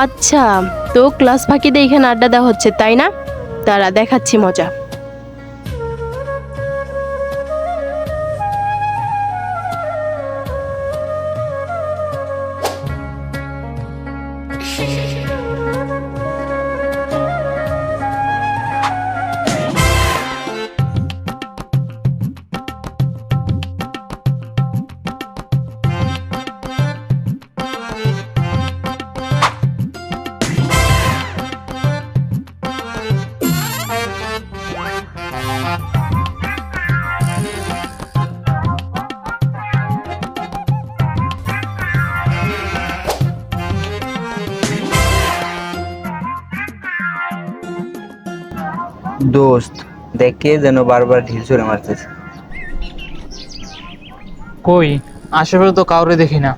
আচ্ছা, তো ক্লাস ফাঁকি দিয়ে এখানে আড্ডা দেওয়া হচ্ছে তাই না? তারা দেখাচ্ছি মজা। দোস্ত, দেখে যেন বারবার ঢিল ছুঁড়ে মারতেছে। কই আশেপাশে তো কাউরে দেখি না।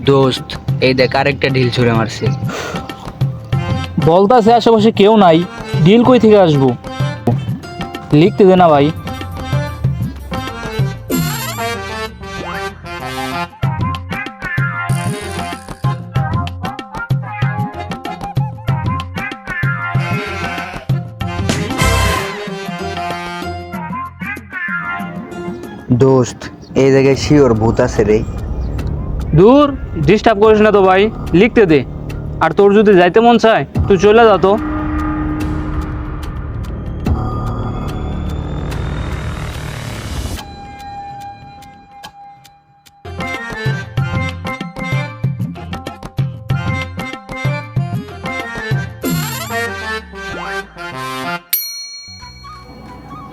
দোস্ত, এই দেখ আরেকটা ঢিল ছুঁড়ে মারছে। বলতাছে আশেপাশে কেউ নাই, ডিল কই থেকে আসবো? লিখতে দে না ভাই। দোস্ত, এই জায়গায় শিওর ভূত আছে রে। দূর, ডিস্টার্ব করিস না তো ভাই, লিখতে দে। আর তোর যদি যাইতে মন চায় তুই চলে যা তো।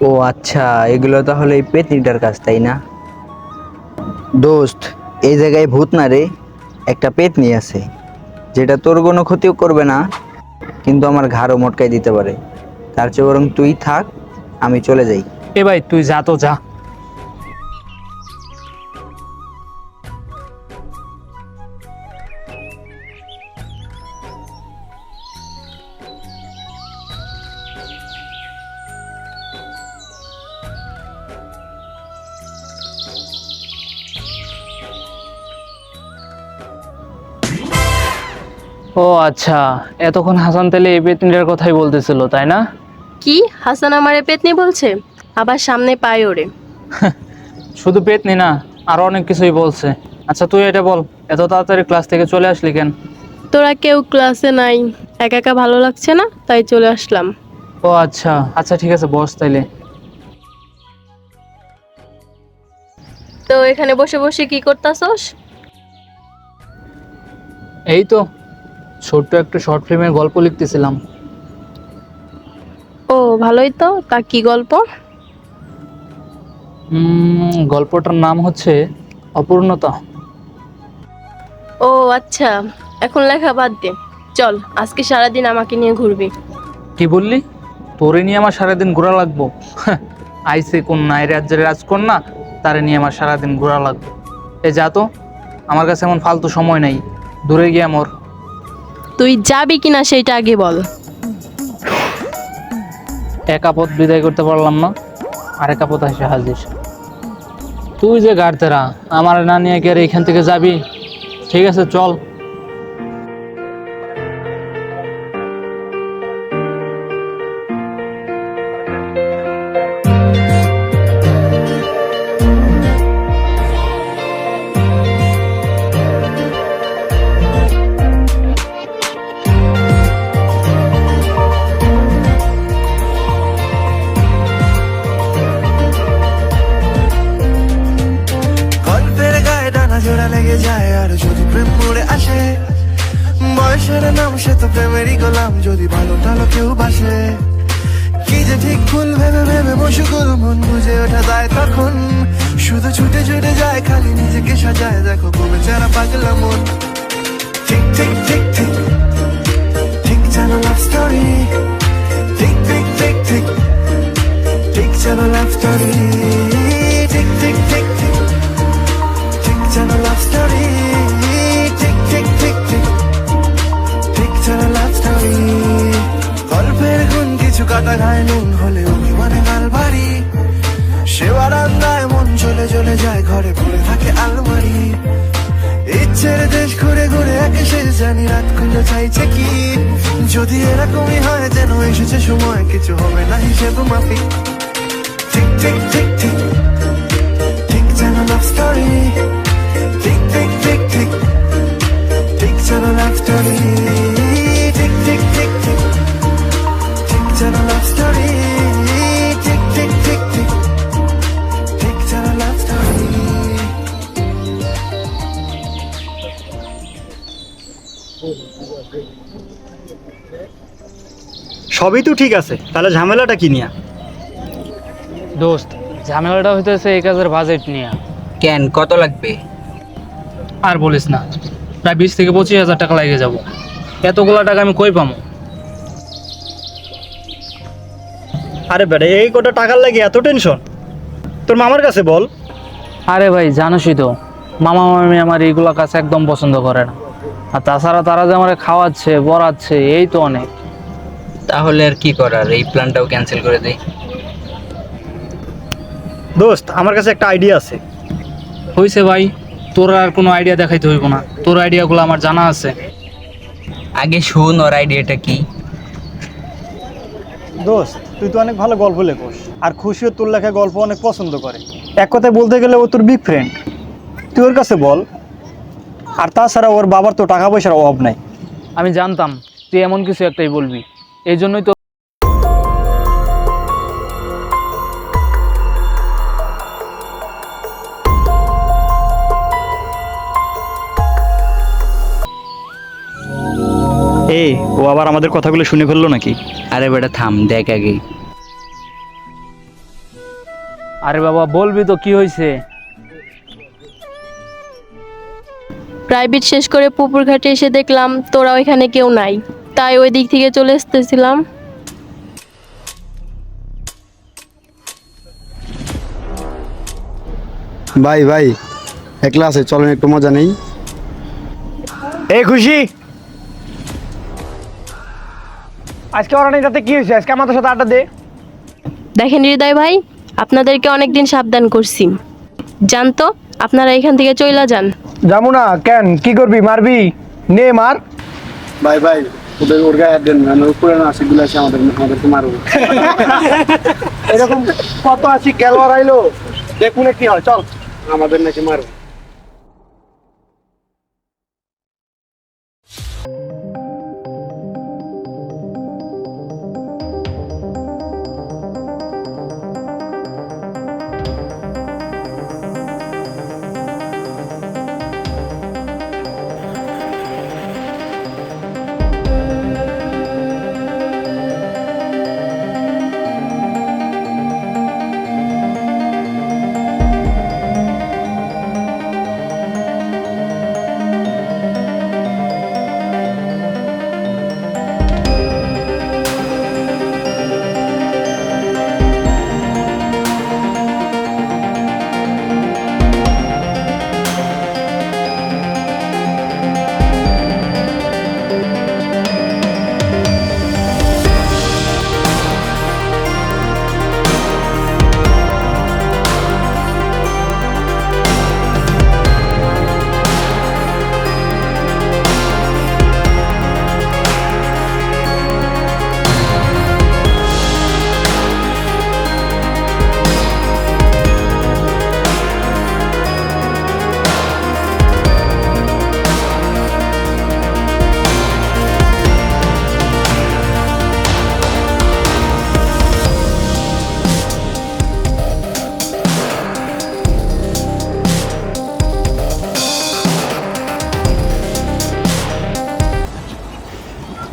ও আচ্ছা, এগুলো তাহলে এই পেতনিটার কাছ, তাই না? দোস্ত, এই জায়গায় ভূত না রে, একটা পেতনি আছে, যেটা তোর কোনো ক্ষতিও করবে না, কিন্তু আমার ঘাড়ও মটকাই দিতে পারে। তার চেয়ে বরং তুই থাক, আমি চলে যাই। এ ভাই তুই যা তো যা। ও আচ্ছা, এতক্ষণ হাসান তাহলে এই পেতনিটার কথাই বলতেছিল তাই না? কি হাসান আমারে পেতনি বলছে? আবার সামনে পায় ওরে। শুধু পেতনি না, আরো অনেক কিছুই বলছে। আচ্ছা তুই এটা বল, এত তাড়াতাড়ি ক্লাস থেকে চলে আসলি কেন? তোরা কেউ ক্লাসে নাই, একা একা ভালো লাগছে না, তাই চলে আসলাম। ও আচ্ছা আচ্ছা, ঠিক আছে বস তাইলে। তো এখানে বসে বসে কি করতাছস? এই তো ছোট্ট একটা শর্ট ফিল্মের গল্প লিখতেছিলাম। ও ভালোই তো, তা কি গল্প? গল্পটার নাম হচ্ছে অপূর্ণতা। ও আচ্ছা, এখন লেখা বাদ দে, চল আজকে সারাদিন আমাকে নিয়ে ঘুরবি। কি বললি? তোরে নিয়ে আমার সারাদিন ঘোরা লাগবো? আইসে কোন নাই রাজ্যের রাজকন্যা, তারে নিয়ে আমার সারাদিন ঘোরা লাগবে? এ যা তো, আমার কাছে এমন ফালতু সময় নাই, দূরে গিয়ে মর। তুই যাবি কিনা সেইটা আগে বল। এক আপদ বিদায় করতে পারলাম না, আর এক আপদ এসে হাজির। তুই যে গাড়তেরা, আমার না নিয়ে কি আর এইখান থেকে যাবি? ঠিক আছে চল। গল্পের গায়ে ডানা জোড়া লেগে যায়, আর যদি প্রেম পড়ে আসে, বয়সের নাম সে তো প্রেমেরই গোলাম, যদি ভালো টালো কেউ বাসে। কি যে ঠিক ভুল ভেবে ভেবে মশুগুল, মন বুঝে ওঠা যায় তখন, শুধু ছুটে ছুটে যায়, খালি নিজেকে সাজায়, দেখো কবে চারা পাগলা মন। ঠিক ঠিক ঠিক ঠিক ঠিক যেন লাভ স্টোরি, ঠিক ঠিক ঠিক ঠিক ঠিক যেন লাভ স্টোরি, ঠিক ঠিক ঠিক ঠিক ঠিক যেন লাভ স্টোরি, ঠিক ঠিক ঠিক ঠিক ঠিক যেন লাভ স্টোরি। গল্পের গুণ চাইছে কি, যদি এরকমই হয় যেন এসেছে সময়, কিছু হবে না হিসেব মাফি। ঠিক ঠিক ঠিক ঠিক ঠিক যেন লাভ স্টোরি, ঠিক ঠিক ঠিক ঠিক ঠিক যেন লাভ স্টোরি, ঠিক ঠিক ঠিক ঠিক ঠিক যেন লাভ স্টোরি, ঠিক ঠিক ঠিক ঠিক ঠিক যেন লাভ স্টোরি। সবই তো ঠিক আছে, তাহলে ঝামেলাটা কি নিয়ে? দোস্ত, ঝামেলাটা হইতেছে এই কাজের বাজেট নিয়ে। কেন, কত লাগবে? আর বলিস না, প্রায় 20 থেকে 25 হাজার টাকা লেগে যাব। এতগুলা টাকা আমি কই পাবো? আরে বেটা, এই কটা টাকার লাগে এত টেনশন? তোর মামার কাছে বল। আরে ভাই, জানোসই তো মামা মামি আমার এইগুলা কাজ একদম পছন্দ করে না। আর তাছাড়া তারা যে আমার খাওয়াচ্ছে পড়াচ্ছে, এই তো অনেক। তাহলে আর কি করার, এই প্ল্যানটাও ক্যান্সেল করে দেই। দোস্ত, আমার কাছে একটা আইডিয়া আছে। হইছে ভাই, তোর আর কোনো আইডিয়া দেখাইতে হইব না, তোর আইডিয়াগুলো আমার জানা আছে। আগে শুন ওর আইডিয়াটা কি। দোস্ত, তুই তো অনেক ভালো গল্প লেখোস, আর খুশিও তোর লেখা গল্প অনেক পছন্দ করে। এক কথায় বলতে গেলে ও তোর বিগ ফ্রেন্ড। তুই ওর কাছে বল। আর তাছাড়া ওর বাবার তো টাকা পয়সার অভাব নাই। আমি জানতাম তুই এমন কিছু একটাই বলবি, এই জন্যই তো। এই, ও আবার আমাদের কথাগুলো শুনে ফেললো নাকি? আরে বেটা থাম, দেখ আগে। আরে বাবা, বলবি তো কি হয়েছে? প্রাইভেট শেষ করে পুকুর ঘাটে এসে দেখলাম তোরা ওইখানে কেউ নাই, তাই ওই দিক থেকে চলে আসতেছিলাম। ভাই ভাই, একলা আছে, চলেন একটু মজা নেই। এই খুশি, আজকে ওরা নেই তাতে কি হয়েছে? আজকে আমাদের সাথে আড্ডা দে। দেখেন হৃদয় ভাই, আপনাদেরকে অনেকদিন সাবধান করছি, জানতো আপনারা এখান থেকে চইলা যান। যাবো না কেন? কি করবি? মারবি? নে মার। ভাই ভাই, ওদের ওর গায়ে হাত দেন না, উপরে না সেগুলো আছে, আমাদেরকে মারবো। এরকম কত আছি খেলোয়াড় আইলো, দেখুন কি হয়, চল। আমাদের নাকি মারবো।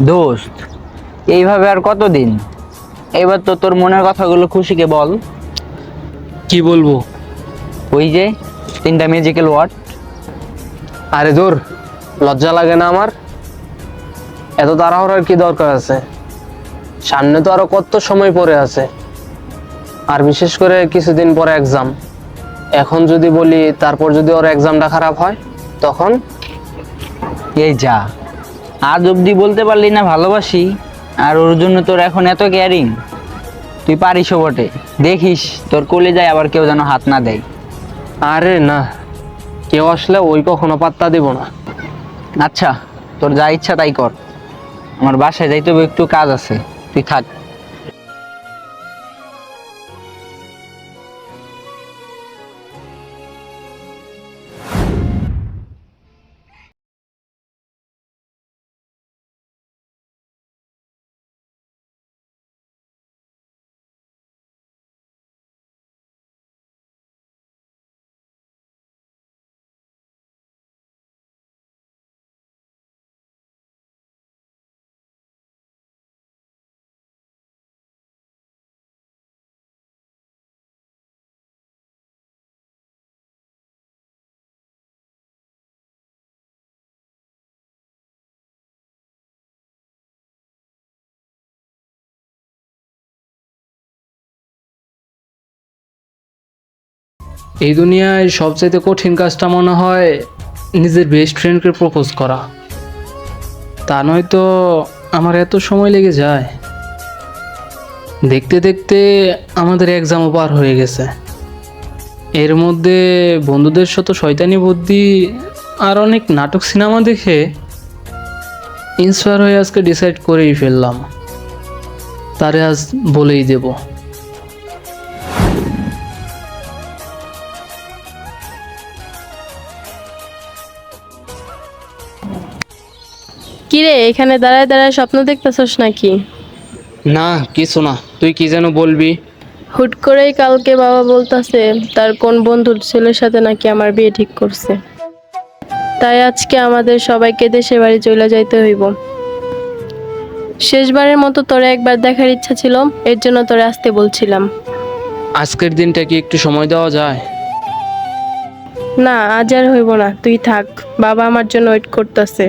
দোস্ত, এইভাবে আর কতদিন? এবার তো তোর মনের কথাগুলো খুশিকে বল। কি বলবো? ওই যে 3টা ম্যাজিক্যাল ওয়ার্ড। আরে দূর, লজ্জা লাগে না আমার? এত তাড়াহুড়ার কি দরকার আছে? সামনে তো আরো কত সময় পড়ে আছে, আর বিশেষ করে কিছুদিন পরে এক্সাম। এখন যদি বলি, তারপর যদি ওর এক্সামটা খারাপ হয়, তখন? এই যা, আজ অব্দি বলতে পারলি না ভালোবাসি, আর ওর জন্য তোর এখন এত কেয়ারিং। তুই পারিসও বটে, দেখিস তোর কলিজায় আবার কেউ যেন হাত না দেয়। আরে না, কেউ আসলে ওই কখনো পাত্তা দেব না। আচ্ছা, তোর যা ইচ্ছা তাই কর। আমার বাসায় যাইতে হবে, একটু কাজ আছে, তুই থাক। এই দুনিয়ায় সবচাইতে কঠিন কাজটা মনে হয় নিজের বেস্ট ফ্রেন্ডকে প্রপোজ করা। তা নয়তো আমার এত সময় লেগে যায়। দেখতে দেখতে আমাদের এক্সামও পার হয়ে গেছে। এর মধ্যে বন্ধুদের সাথে শয়তানি বুদ্ধি আর অনেক নাটক সিনেমা দেখে ইন্সপায়ার হয়ে আজকে ডিসাইড করেই ফেললাম, তারে আজ বলেই দেব। কিরে, এখানে দাঁড়ায় দাঁড়ায় স্বপ্ন দেখতেছস নাকি? না কিছু না, তুই কি যেন বলবি? হুট করেই কালকে বাবা বলতাছে তার কোন বন্ধুর ছেলের সাথে নাকি আমার বিয়ে ঠিক করছে। তাই আজকে আমাদের সবাইকে দেশের বাড়ি চলে যাইতে হইব। শেষবারের মতো তোরে একবার দেখার ইচ্ছা ছিল, এর জন্য তোরে আসতে বলছিলাম। আজকের দিনটা কি একটু সময় দেওয়া যায়? না, আজ আর হইব না, তুই থাক, বাবা আমার জন্য ওয়েট করতেছে।